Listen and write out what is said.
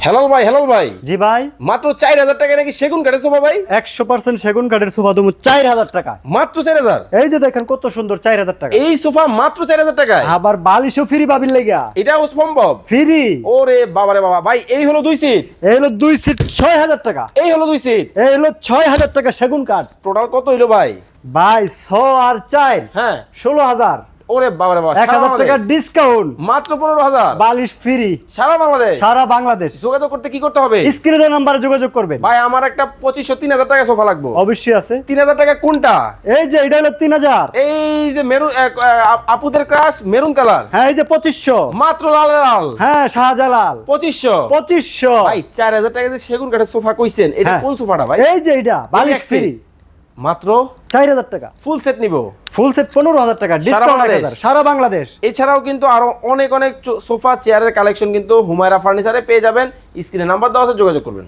হেলাল ভাই জি ভাই, মাত্র 4000 টাকা নাকি সেগুন কাঠের সোফা ভাই? 100% সেগুন কাঠের সোফা তুমি 4000 টাকা। মাত্র 4000? এই যে দেখেন কত সুন্দর, 4000 টাকা। এই সোফা মাত্র 4000 টাকায়? আবার বালিশও ফ্রি পাবির লেগা। এটাও সম্ভব? ফ্রি। ওরে বাবা রে বাবা, ভাই এই হলো 2 সিট, এই হলো 2 সিট 6000 টাকা। এই হলো 2 সিট, এই হলো 6000 টাকা সেগুন কাঠ। টোটাল কত হইলো ভাই? ভাই 100 আর 4 হ্যাঁ 16000। ওরে বাবা রে বাবা, 1000 টাকা ডিসকাউন্ট, মাত্র 15000, বালিশ ফ্রি সারা বাংলাদেশ। সারা বাংলাদেশ। যোগাযোগ করতে কি করতে হবে? স্ক্রিনে নাম্বারে যোগাযোগ করবেন। ভাই আমার একটা 2500-3000 টাকা সোফা লাগবে। অবশ্যই আছে। 3000 টাকা কোনটা? এই যে এটা হলো 3000। এই যে মেরুন আপুদের ক্রাশ মেরুন কালার, হ্যাঁ এই যে 2500। মাত্র লাল লাল, হ্যাঁ শাহজালাল 2500। 2500। ভাই 4000 টাকা যে সেগুন কাঠের সোফা কইছেন, এটা হ্যাঁ। কোন সোফাটা ভাই? এই যে এটা বালিশ এক ফ্রি seat। মাত্র 4000 টাকা। ফুল সেট নিব, ফুল সেট 15000 টাকা, ডিসকাউন্ট বাংলাদেশ। 1000 সারা বাংলাদেশ। এছাড়াও কিন্তু আরো অনেক সোফা চেয়ারের কালেকশন কিন্তু হুমায়রা ফার্নিচারে পেয়ে যাবেন। স্ক্রিনে নাম্বার দেওয়া আছে, যোগাযোগ করবেন।